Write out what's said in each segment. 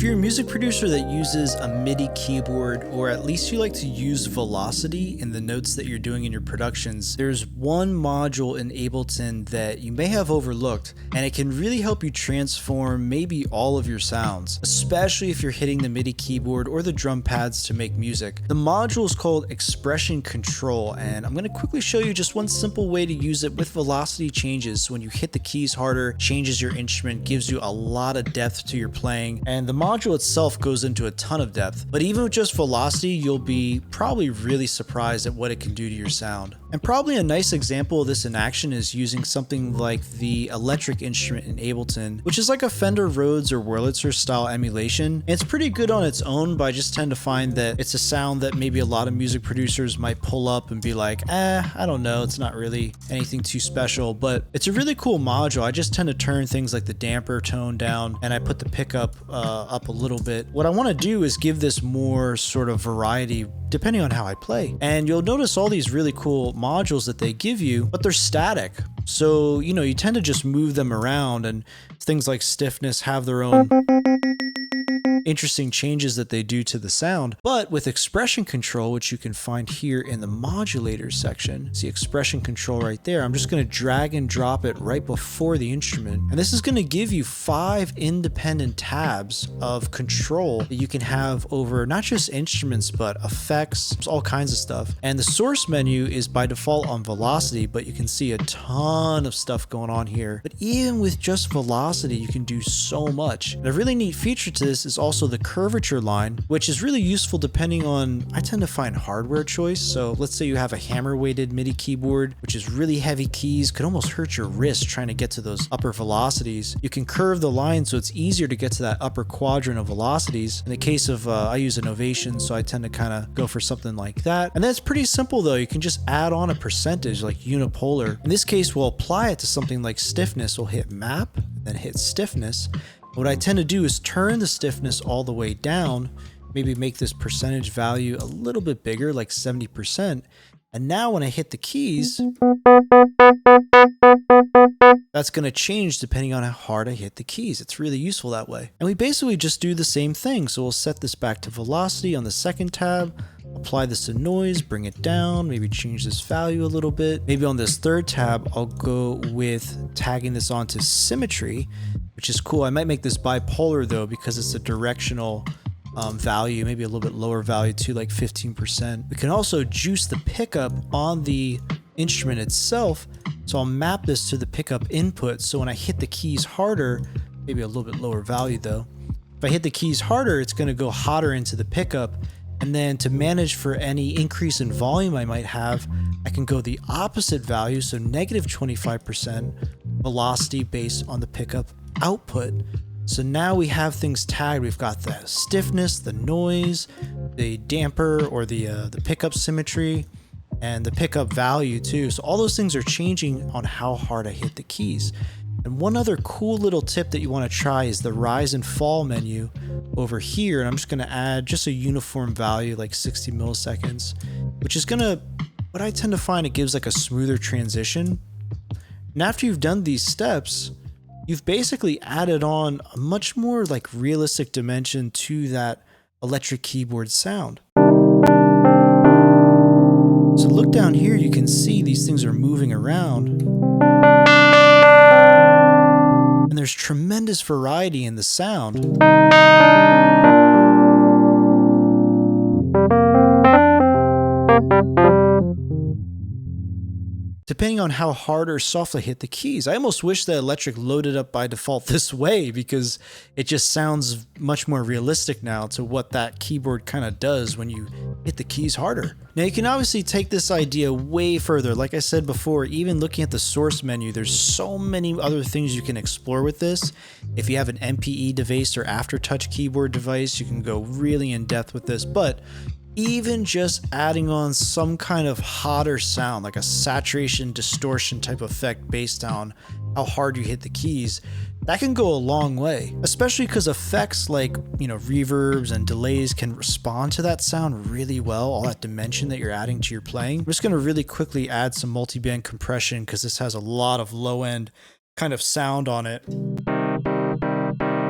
If you're a music producer that uses a MIDI keyboard, or at least you like to use velocity in the notes that you're doing in your productions, there's one module in Ableton that you may have overlooked, and it can really help you transform maybe all of your sounds, especially if you're hitting the MIDI keyboard or the drum pads to make music. The module is called Expression Control, and I'm going to quickly show you just one simple way to use it with velocity changes. So when you hit the keys harder, changes your instrument, gives you a lot of depth to your playing, and the module itself goes into a ton of depth. But even with just velocity, you'll be probably really surprised at what it can do to your sound. And probably a nice example of this in action is using something like the electric instrument in Ableton, which is like a Fender Rhodes or Wurlitzer style emulation. And it's pretty good on its own, but I just tend to find that it's a sound that maybe a lot of music producers might pull up and be like, I don't know, it's not really anything too special. But it's a really cool module. I just tend to turn things like the damper tone down, and I put the pickup up a little bit. What I want to do is give this more sort of variety depending on how I play. And you'll notice all these really cool modules that they give you, but they're static. So, you tend to just move them around, and things like stiffness have their own interesting changes that they do to the sound. But with expression control, which you can find here in the modulators section, see expression control right there, I'm just going to drag and drop it right before the instrument. And this is going to give you 5 independent tabs of control that you can have over not just instruments, but effects, all kinds of stuff. And the source menu is by default on velocity, but you can see a ton of stuff going on here. But even with just velocity, you can do so much. And a really neat feature to this is also the curvature line, which is really useful depending on, I tend to find hardware choice. So let's say you have a hammer weighted MIDI keyboard, which is really heavy keys, could almost hurt your wrist trying to get to those upper velocities. You can curve the line so it's easier to get to that upper quadrant of velocities. In the case of, I use a Novation, so I tend to kind of go for something like that. And that's pretty simple though. You can just add on a percentage like unipolar. In this case, we'll apply it to something like stiffness. We'll hit map, then hit stiffness. What I tend to do is turn the stiffness all the way down, maybe make this percentage value a little bit bigger, like 70%. And now when I hit the keys, that's going to change depending on how hard I hit the keys. It's really useful that way. And we basically just do the same thing. So we'll set this back to velocity on the second tab, apply this to noise, bring it down, maybe change this value a little bit. Maybe on this third tab, I'll go with tagging this onto symmetry, which is cool. I might make this bipolar though, because it's a directional value, maybe a little bit lower value too, like 15%. We can also juice the pickup on the instrument itself. So I'll map this to the pickup input. So when I hit the keys harder, maybe a little bit lower value though. If I hit the keys harder, it's going to go hotter into the pickup. And then to manage for any increase in volume I might have, I can go the opposite value, so negative 25% velocity based on the pickup output. So now we have things tagged. We've got the stiffness, the noise, the damper or the pickup symmetry, and the pickup value too. So all those things are changing on how hard I hit the keys. And one other cool little tip that you want to try is the rise and fall menu over here. And I'm just going to add just a uniform value, like 60 milliseconds, which is going to, what I tend to find, it gives like a smoother transition. And after you've done these steps, you've basically added on a much more like realistic dimension to that electric keyboard sound. So look down here, you can see these things are moving around. And there's tremendous variety in the sound. Depending on how hard or soft I hit the keys. I almost wish that electric loaded up by default this way, because it just sounds much more realistic now to what that keyboard kind of does when you hit the keys harder. Now you can obviously take this idea way further. Like I said before, even looking at the source menu, there's so many other things you can explore with this. If you have an MPE device or aftertouch keyboard device, you can go really in depth with this. But even just adding on some kind of hotter sound, like a saturation distortion type effect based on how hard you hit the keys, that can go a long way, especially because effects like, reverbs and delays can respond to that sound really well, all that dimension that you're adding to your playing. I'm just going to really quickly add some multiband compression because this has a lot of low end kind of sound on it.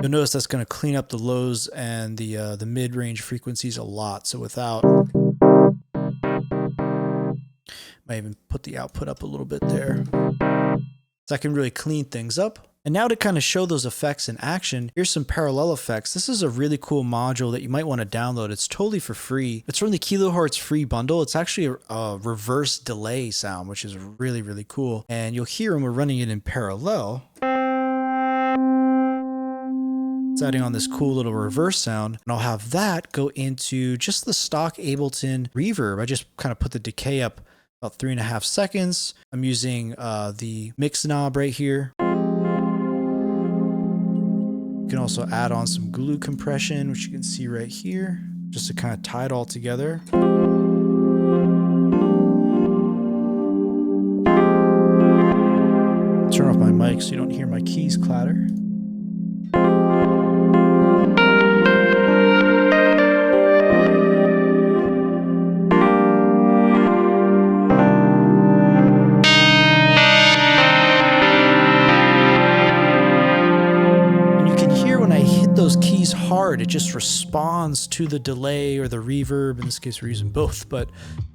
You'll notice that's going to clean up the lows and the mid-range frequencies a lot. So without, might even put the output up a little bit there. So I can really clean things up. And now to kind of show those effects in action, here's some parallel effects. This is a really cool module that you might want to download. It's totally for free. It's from the Kilohertz free bundle. It's actually a reverse delay sound, which is really, really cool. And you'll hear when we're running it in parallel. It's adding on this cool little reverse sound. And I'll have that go into just the stock Ableton reverb. I just kind of put the decay up about 3.5 seconds. I'm using the mix knob right here. You can also add on some glue compression, which you can see right here, just to kind of tie it all together. Turn off my mic so you don't hear my keys clatter. Those keys hard, it just responds to the delay or the reverb. In this case, we're using both, but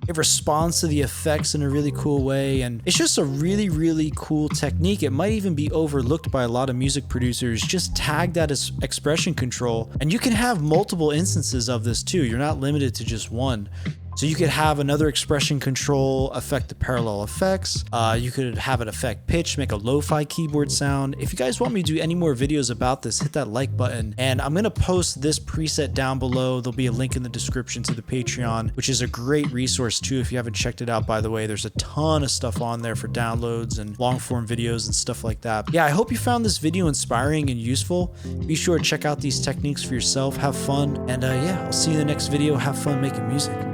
it responds to the effects in a really cool way. And it's just a really, really cool technique. It might even be overlooked by a lot of music producers. Just tag that as expression control. And you can have multiple instances of this too. You're not limited to just one. So you could have another expression control affect the parallel effects. You could have it affect pitch, make a lo-fi keyboard sound. If you guys want me to do any more videos about this, hit that like button. And I'm gonna post this preset down below. There'll be a link in the description to the Patreon, which is a great resource too if you haven't checked it out, by the way. There's a ton of stuff on there for downloads and long form videos and stuff like that. Yeah, I hope you found this video inspiring and useful. Be sure to check out these techniques for yourself, have fun, and yeah, I'll see you in the next video. Have fun making music.